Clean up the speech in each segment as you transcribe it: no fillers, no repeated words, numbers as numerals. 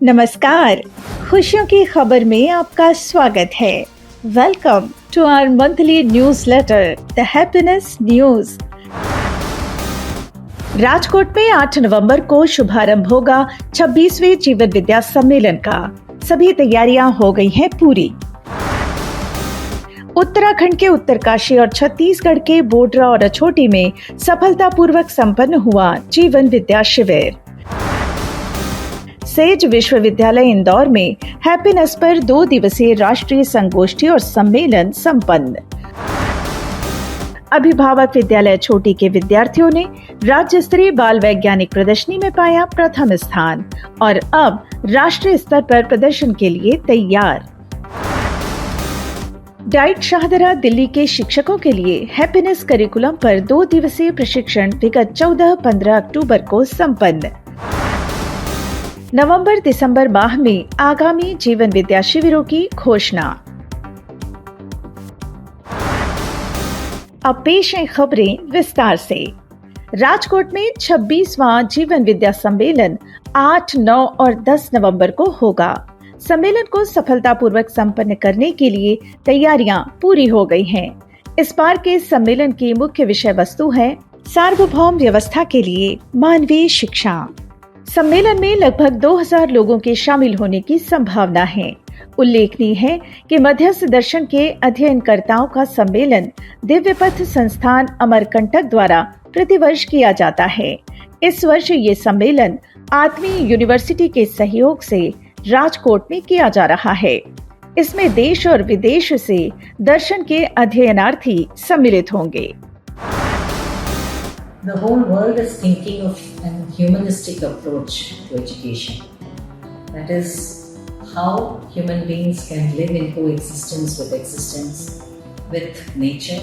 नमस्कार, खुशियों की खबर में आपका स्वागत है। Welcome to our monthly newsletter the happiness news. Rajkot में 8 नवंबर को शुभारंभ होगा 26वें जीवन विद्या सम्मेलन का। सभी तैयारियां हो गई हैं पूरी। उत्तराखंड के उत्तरकाशी और छत्तीसगढ़ के बोडरा और अछोटी में सफलतापूर्वक संपन्न हुआ जीवन विद्या शिविर। सेज विश्वविद्यालय इंदौर में हैप्पीनेस पर 2 दिवसीय राष्ट्रीय संगोष्ठी और सम्मेलन संपन्न। अभिभावक विद्यालय छोटी के विद्यार्थियों ने राज्य स्तरीय बाल वैज्ञानिक प्रदर्शनी में पाया प्रथम स्थान और अब राष्ट्रीय स्तर पर प्रदर्शन के लिए तैयार। डाइट शाहदरा दिल्ली के शिक्षकों के लिए हैप्पीनेस करिकुलम पर 2 दिवसीय प्रशिक्षण विगत 14-15 अक्टूबर को संपन्न। नवंबर-दिसंबर माह में आगामी जीवन विद्या शिविरों की घोषणा। अब पेश हैं खबरें विस्तार से। राजकोट में 26वां जीवन विद्या सम्मेलन 8, 9 और 10 नवंबर को होगा। सम्मेलन को सफलतापूर्वक संपन्न करने के लिए तैयारियां पूरी हो गई हैं। इस बार के सम्मेलन की मुख्य विषय वस्तु है सार्वभौम व्यवस्था के लिए मानवीय शिक्षा। सम्मेलन में लगभग 2000 लोगों के शामिल होने की संभावना है। उल्लेखनीय है कि मध्यस्थ दर्शन के अध्ययनकर्ताओं का सम्मेलन दिव्यपथ संस्थान अमरकंटक द्वारा प्रतिवर्ष किया जाता है। इस वर्ष ये सम्मेलन आत्मीय यूनिवर्सिटी के सहयोग से राजकोट में किया जा रहा है। इसमें देश और विदेश से दर्शन के अध्ययनार्थी सम्मिलित होंगे। The whole world is thinking of a humanistic approach to education. That is how human beings can live in coexistence with nature,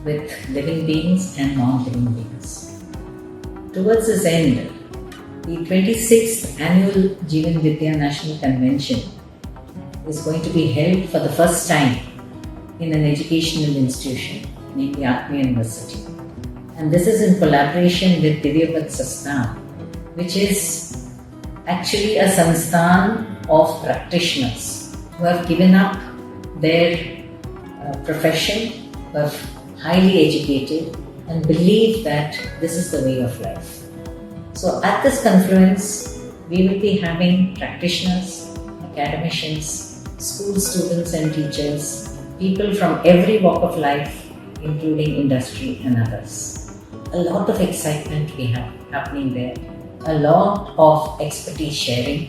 with living beings and non-living beings. Towards this end, the 26th annual Jeevan Vidya National Convention is going to be held for the first time in an educational institution, namely Atmiya University. And this is in collaboration with Divyapat Sasthan, which is actually a sansthan of practitioners who have given up their profession, who are highly educated and believe that this is the way of life. So at this confluence, we will be having practitioners, academicians, school students and teachers, people from every walk of life, including industry and others. A lot of excitement we have happening there. A lot of expertise sharing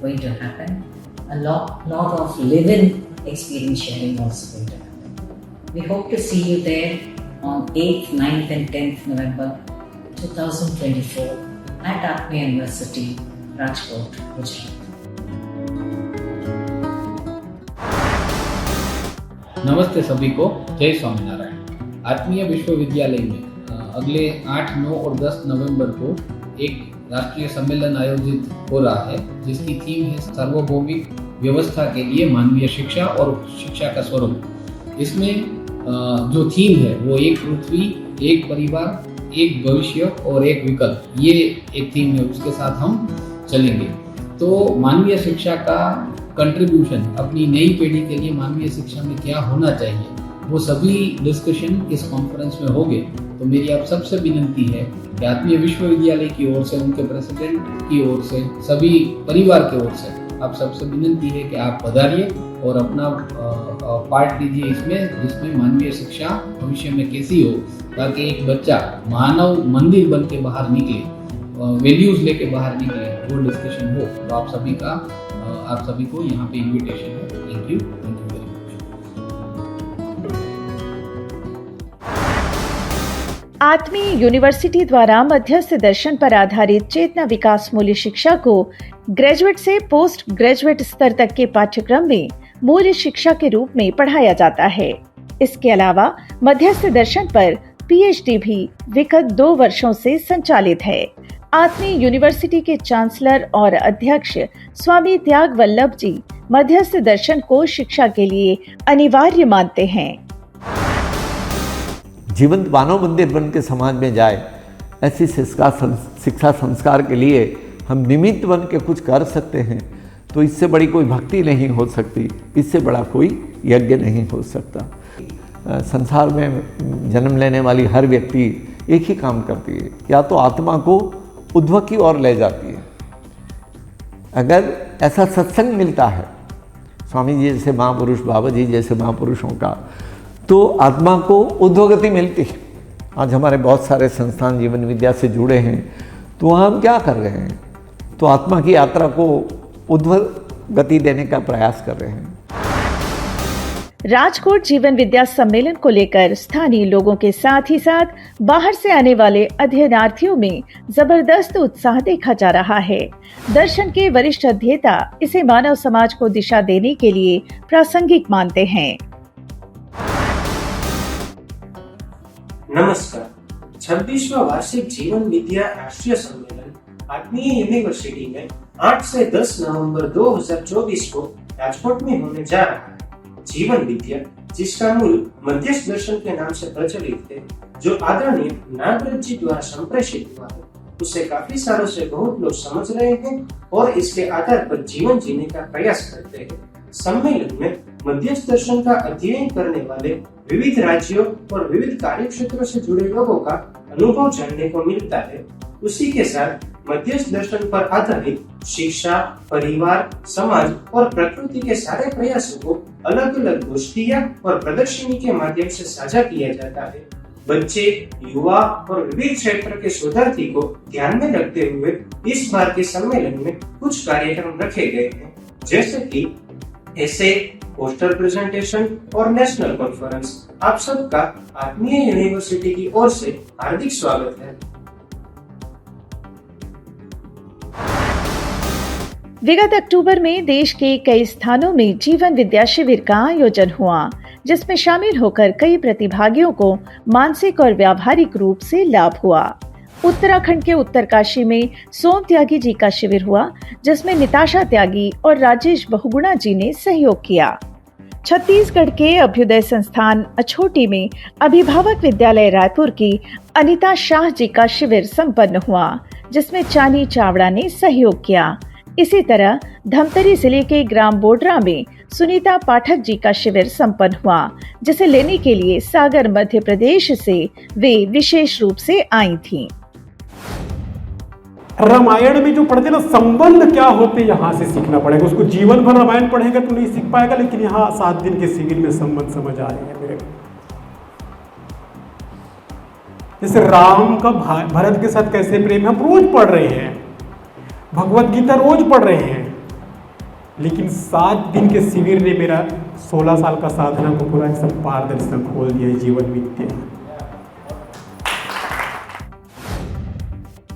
going to happen. A lot of live-in experience sharing also going to happen. We hope to see you there on 8th, 9th and 10th November 2024 at Atmiya University, Rajkot, Gujarat. नमस्ते सभी को, जय स्वामीनारायण। आत्मीय विश्वविद्यालय में अगले 8, 9 और 10 नवंबर को एक राष्ट्रीय सम्मेलन आयोजित हो रहा है, जिसकी थीम है सार्वभौमिक व्यवस्था के लिए मानवीय शिक्षा और शिक्षा का स्वरूप। इसमें जो थीम है वो एक पृथ्वी, एक परिवार, एक भविष्य और एक विकल्प, ये एक थीम है, उसके साथ हम चलेंगे। तो मानवीय शिक्षा का कंट्रीब्यूशन, अपनी नई पीढ़ी के लिए मानवीय शिक्षा में क्या होना चाहिए, वो सभी डिस्कशन इस कॉन्फ्रेंस में होंगे। तो मेरी आप सबसे विनंती है कि आत्मीय विश्वविद्यालय की ओर से, उनके प्रेसिडेंट की ओर से, सभी परिवार की ओर से आप सबसे विनंती है कि आप पधारिए और अपना पार्ट लीजिए इसमें, जिसमें मानवीय शिक्षा भविष्य में कैसी हो, ताकि एक बच्चा मानव मंदिर बन के बाहर निकले, वैल्यूज लेके बाहर निकले, वो डिस्कशन हो। तो आप सभी को यहाँ पे इन्विटेशन है। Thank you very much. आत्मीय यूनिवर्सिटी द्वारा मध्यस्थ दर्शन पर आधारित चेतना विकास मूल्य शिक्षा को ग्रेजुएट से पोस्ट ग्रेजुएट स्तर तक के पाठ्यक्रम में मूल्य शिक्षा के रूप में पढ़ाया जाता है। इसके अलावा मध्यस्थ दर्शन पर पीएचडी भी विगत 2 वर्षों से संचालित है। आत्मीय यूनिवर्सिटी के चांसलर और अध्यक्ष स्वामी त्याग वल्लभ जी मध्यस्थ दर्शन को शिक्षा के लिए अनिवार्य मानते हैं। जीवंत मानव मंदिर बन के समाज में जाए, ऐसी शिक्षा संस्कार के लिए हम निमित्त बन के कुछ कर सकते हैं तो इससे बड़ी कोई भक्ति नहीं हो सकती, इससे बड़ा कोई यज्ञ नहीं हो सकता। संसार में जन्म लेने वाली हर व्यक्ति एक ही काम करती है, या तो आत्मा को ऊर्ध्व की ओर ले जाती है। अगर ऐसा सत्संग मिलता है स्वामी जी जैसे महापुरुष, बाबा जी जैसे महापुरुषों का, तो आत्मा को ऊर्ध्वगति मिलती है। आज हमारे बहुत सारे संस्थान जीवन विद्या से जुड़े हैं, तो वहाँ हम क्या कर रहे हैं? तो आत्मा की यात्रा को ऊर्ध्व गति देने का प्रयास कर रहे हैं। राजकोट जीवन विद्या सम्मेलन को लेकर स्थानीय लोगों के साथ ही साथ बाहर से आने वाले अध्ययनार्थियों में जबरदस्त उत्साह देखा जा रहा है। दर्शन के वरिष्ठ अध्येता इसे मानव समाज को दिशा देने के लिए प्रासंगिक मानते हैं। नमस्कार। 26वां वार्षिक जीवन विद्या राष्ट्रीय सम्मेलन आत्मीय यूनिवर्सिटी में 8 से 10 नवंबर 2024 को राजकोट में होने जा रहा है। जीवन विद्या, जिसका मूल मध्यस्थ दर्शन के नाम से प्रचलित है, जो आदरणीय नागराज जी द्वारा संप्रेषित हुआ है, उसे काफी सालों से बहुत लोग समझ रहे हैं और इसके आधार पर जीवन जीने का प्रयास करते हैं। सम्मेलन में मध्यस्थ दर्शन का अध्ययन करने वाले विविध राज्यों और विविध कार्य क्षेत्रों से जुड़े लोगों का अनुभव जानने को मिलता है। उसी के साथ मध्यस्थ दर्शन पर आधारित शिक्षा, परिवार, समाज और प्रकृति के सारे प्रयासों को अलग अलग गोष्ठियां और प्रदर्शनी के माध्यम से साझा किया जाता है। बच्चे, युवा और विभिन्न क्षेत्र के शोधार्थी को ध्यान में रखते हुए इस बार के सम्मेलन में कुछ कार्यक्रम रखे गए हैं, जैसे कि ऐसे पोस्टर प्रेजेंटेशन और नेशनल कॉन्फ्रेंस। आप सबका आत्मीय यूनिवर्सिटी की ओर से हार्दिक स्वागत है। विगत अक्टूबर में देश के कई स्थानों में जीवन विद्या शिविर का आयोजन हुआ, जिसमें शामिल होकर कई प्रतिभागियों को मानसिक और व्यावहारिक रूप से लाभ हुआ। उत्तराखंड के उत्तरकाशी में सोम त्यागी जी का शिविर हुआ, जिसमें निताशा त्यागी और राजेश बहुगुणा जी ने सहयोग किया। छत्तीसगढ़ के अभ्युदय संस्थान अछोटी में अभिभावक विद्यालय रायपुर की अनिता शाह जी का शिविर संपन्न हुआ, जिसमें चानी चावड़ा ने सहयोग किया। इसी तरह धमतरी जिले के ग्राम बोडरा में सुनीता पाठक जी का शिविर संपन्न हुआ, जिसे लेने के लिए सागर मध्य प्रदेश से वे विशेष रूप से आई थीं। रामायण में जो पढ़ते ना संबंध क्या होते यहाँ से सीखना पड़ेगा। उसको जीवन भर रामायण पढ़ेगा तो नहीं सीख पाएगा, लेकिन यहाँ 7 दिन के शिविर में संबंध समझ आ रहे हैं मेरे को। जैसे राम का भरत के साथ कैसे प्रेम, हम रोज पढ़ रहे हैं, भगवत गीता रोज पढ़ रहे हैं, लेकिन 7 दिन के शिविर ने मेरा 16 साल का साधना को पूरा एक सब पारदर्शन खोल दिया। जीवन विद्या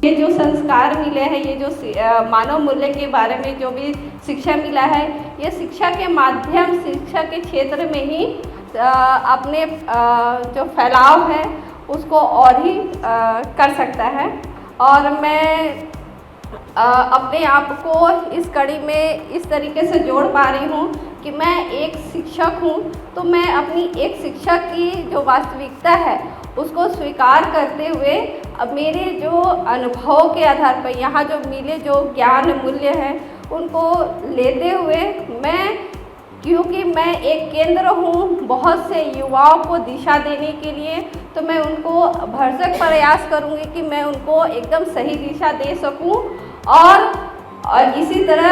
ये जो संस्कार मिले हैं, ये जो मानव मूल्य के बारे में जो भी शिक्षा मिला है, ये शिक्षा के माध्यम, शिक्षा के क्षेत्र में ही अपने जो फैलाव है उसको और ही कर सकता है। और मैं अपने आप को इस कड़ी में इस तरीके से जोड़ पा रही हूँ कि मैं एक शिक्षक हूँ, तो मैं अपनी एक शिक्षक की जो वास्तविकता है उसको स्वीकार करते हुए अब मेरे जो अनुभव के आधार पर यहाँ जो मिले जो ज्ञान मूल्य हैं उनको लेते हुए मैं, क्योंकि मैं एक केंद्र हूँ बहुत से युवाओं को दिशा देने के लिए, तो मैं उनको भरसक प्रयास करूँगी कि मैं उनको एकदम सही दिशा दे सकूँ और इसी तरह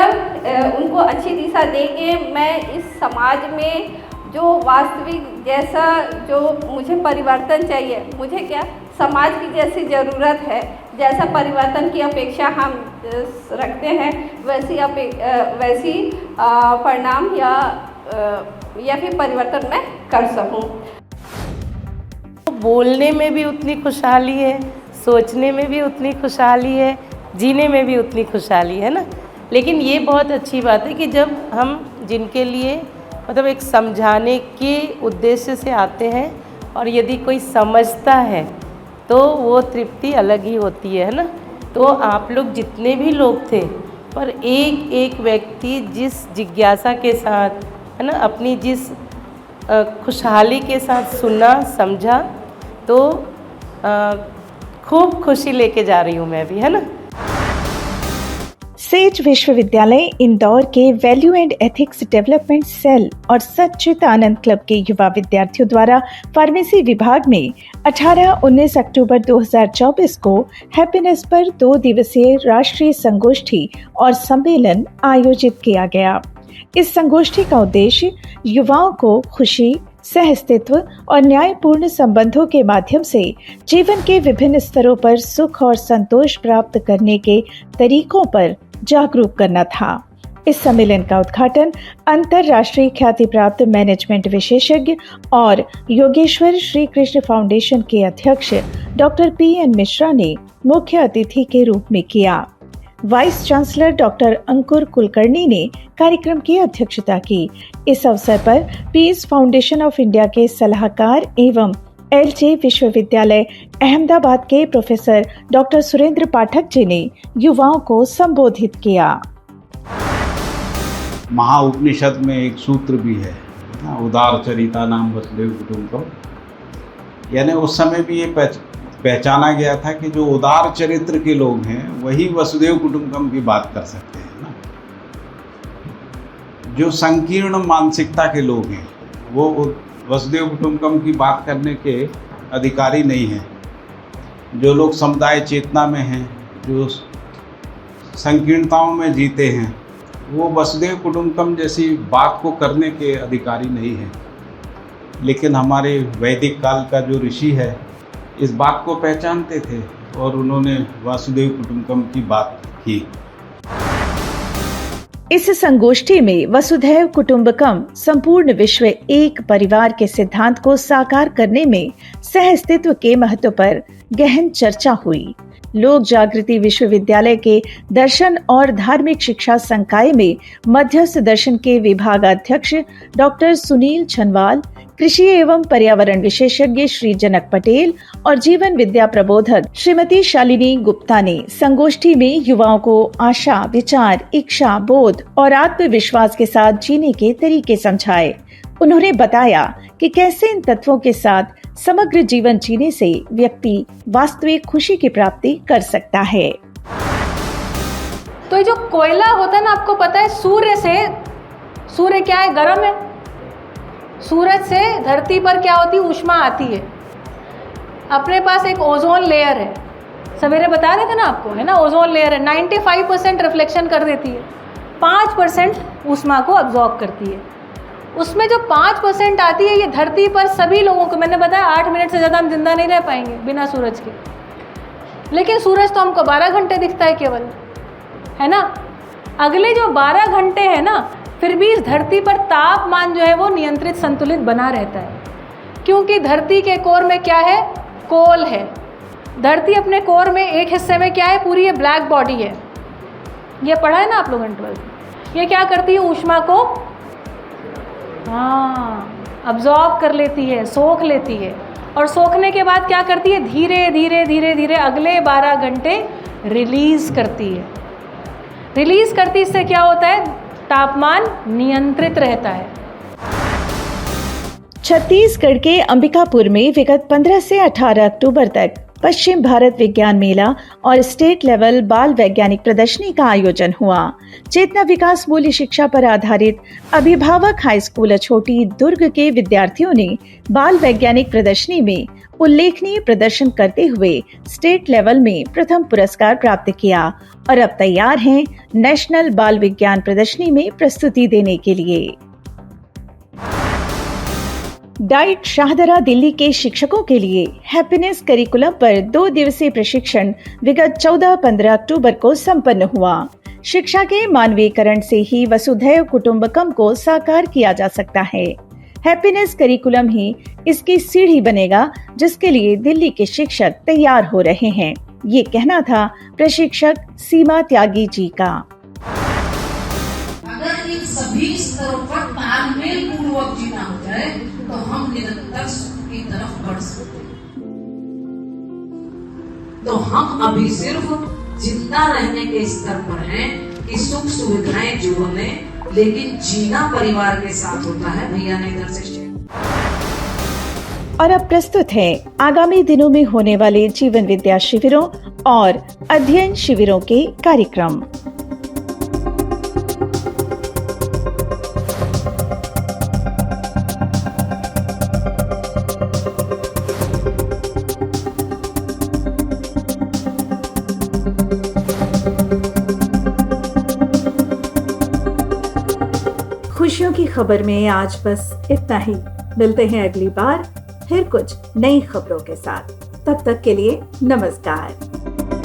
उनको अच्छी दिशा देके मैं इस समाज में जो वास्तविक जैसा जो मुझे परिवर्तन चाहिए, मुझे क्या समाज की जैसी ज़रूरत है, जैसा परिवर्तन की अपेक्षा हम रखते हैं, वैसी परिणाम या फिर परिवर्तन मैं कर सकूं। बोलने में भी उतनी खुशहाली है, सोचने में भी उतनी खुशहाली है, जीने में भी उतनी खुशहाली है ना। लेकिन ये बहुत अच्छी बात है कि जब हम जिनके लिए मतलब एक समझाने के उद्देश्य से आते हैं और यदि कोई समझता है तो वो तृप्ति अलग ही होती है ना। तो आप लोग जितने भी लोग थे, पर एक एक व्यक्ति जिस जिज्ञासा के साथ है ना, अपनी जिस खुशहाली के साथ सुना समझा, तो खूब खुशी लेके जा रही हूँ मैं भी, है ना। सेज विश्वविद्यालय इंदौर के value and ethics development cell और सच्चित आनंद क्लब के युवा विद्यार्थियों द्वारा फार्मेसी विभाग में 18-19 अक्टूबर 2024 को हैप्पीनेस पर 2 दिवसीय राष्ट्रीय संगोष्ठी और सम्मेलन आयोजित किया गया। इस संगोष्ठी का उद्देश्य युवाओं को खुशी, सहअस्तित्व और न्यायपूर्ण संबंधों के माध्यम से जीवन के विभिन्न स्तरों पर सुख और संतोष प्राप्त करने के तरीकों पर जागरूक करना था। इस सम्मेलन का उद्घाटन अंतर्राष्ट्रीय ख्याति प्राप्त मैनेजमेंट विशेषज्ञ और योगेश्वर श्री कृष्ण फाउंडेशन के अध्यक्ष डॉक्टर PN मिश्रा ने मुख्य अतिथि के रूप में किया। वाइस चांसलर डॉक्टर अंकुर कुलकर्णी ने कार्यक्रम की अध्यक्षता की। इस अवसर पर पीस फाउंडेशन ऑफ इंडिया के सलाहकार एवं LJ विश्वविद्यालय अहमदाबाद के प्रोफेसर डॉक्टर सुरेंद्र पाठक जी ने युवाओं को संबोधित किया। महाउपनिषद में एक सूत्र भी है, उदार चरिता नाम वसुदेव कुटुंबकम। यानी उस समय भी ये पहचाना गया था कि जो उदार चरित्र के लोग हैं वही वसुदेव कुटुंबकम की बात कर सकते हैं ना। जो संकीर्ण मानसिकता के लोग हैं वो वसुदेव कुटुंबकम की बात करने के अधिकारी नहीं हैं। जो लोग समुदाय चेतना में हैं, जो संकीर्णताओं में जीते हैं, वो वसुदेव कुटुंबकम जैसी बात को करने के अधिकारी नहीं हैं। लेकिन हमारे वैदिक काल का जो ऋषि है इस बात को पहचानते थे और उन्होंने वासुदेव कुटुंबकम की बात की। इस संगोष्ठी में वसुधैव कुटुंबकम संपूर्ण विश्व एक परिवार के सिद्धांत को साकार करने में सहअस्तित्व के महत्व पर गहन चर्चा हुई। लोक जागृति विश्वविद्यालय के दर्शन और धार्मिक शिक्षा संकाय में मध्यस्थ दर्शन के विभागाध्यक्ष डॉक्टर सुनील छनवाल, कृषि एवं पर्यावरण विशेषज्ञ श्री जनक पटेल और जीवन विद्या प्रबोधक श्रीमती शालिनी गुप्ता ने संगोष्ठी में युवाओं को आशा, विचार, इच्छा, बोध और आत्मविश्वास के साथ जीने के तरीके समझाए। उन्होंने बताया कि कैसे इन तत्वों के साथ समग्र जीवन जीने से व्यक्ति वास्तविक खुशी की प्राप्ति कर सकता है। तो ये जो कोयला होता है ना, आपको पता है सूर्य क्या है? गर्म है। सूरज से धरती पर क्या होती है? ऊष्मा आती है। अपने पास एक ओजोन लेयर है, सवेरे बता रहे थे ना आपको, है ना, ओजोन लेयर है। 95% रिफ्लेक्शन कर देती है, 5% ऊष्मा को अब्जॉर्ब करती है। उसमें जो 5% आती है ये धरती पर सभी लोगों को, मैंने बताया 8 मिनट से ज़्यादा हम जिंदा नहीं रह पाएंगे बिना सूरज के। लेकिन सूरज तो हमको 12 घंटे दिखता है केवल, है ना। अगले जो 12 घंटे हैं ना, फिर भी इस धरती पर तापमान जो है वो नियंत्रित, संतुलित बना रहता है, क्योंकि धरती के कोर में क्या है? कोल है। धरती अपने कोर में एक हिस्से में क्या है? पूरी ये ब्लैक बॉडी है। ये पढ़ा है ना आप लोगों ने 12। ये क्या करती है? ऊष्मा को अब्जॉर्ब कर लेती है, सोख लेती है, और सोखने के बाद क्या करती है? धीरे धीरे धीरे धीरे अगले 12 घंटे रिलीज करती है। रिलीज करती, इससे क्या होता है? तापमान नियंत्रित रहता है। छत्तीसगढ़ के अंबिकापुर में विगत 15 से 18 अक्टूबर तक पश्चिम भारत विज्ञान मेला और स्टेट लेवल बाल वैज्ञानिक प्रदर्शनी का आयोजन हुआ। चेतना विकास मूल्य शिक्षा पर आधारित अभिभावक हाई स्कूल अछोटी दुर्ग के विद्यार्थियों ने बाल वैज्ञानिक प्रदर्शनी में उल्लेखनीय प्रदर्शन करते हुए स्टेट लेवल में प्रथम पुरस्कार प्राप्त किया और अब तैयार हैं नेशनल बाल विज्ञान प्रदर्शनी में प्रस्तुति देने के लिए। डाइट शाहदरा दिल्ली के शिक्षकों के लिए हैप्पीनेस करिकुलम पर 2 दिवसीय प्रशिक्षण विगत 14-15 अक्टूबर को संपन्न हुआ। शिक्षा के मानवीकरण से ही वसुधैव कुटुंबकम को साकार किया जा सकता है। हैप्पीनेस करिकुलम ही इसकी सीढ़ी बनेगा, जिसके लिए दिल्ली के शिक्षक तैयार हो रहे हैं। ये कहना था प्रशिक्षक सीमा त्यागी जी का। अगर इन सभी स्तरों पर तालमेल पूर्वक जीना हो जाए तो हम निरंतर सुख की तरफ बढ़ सकते हैं। तो हम अभी सिर्फ जिंदा रहने के स्तर पर हैं कि सुख सुविधाएं जो लें, लेकिन जीना परिवार के साथ होता है। भैया ने इधर से और अब प्रस्तुत है आगामी दिनों में होने वाले जीवन विद्या शिविरों और अध्ययन शिविरों के कार्यक्रम। की खबर में आज बस इतना ही। मिलते हैं अगली बार फिर कुछ नई खबरों के साथ। तब तक के लिए नमस्कार।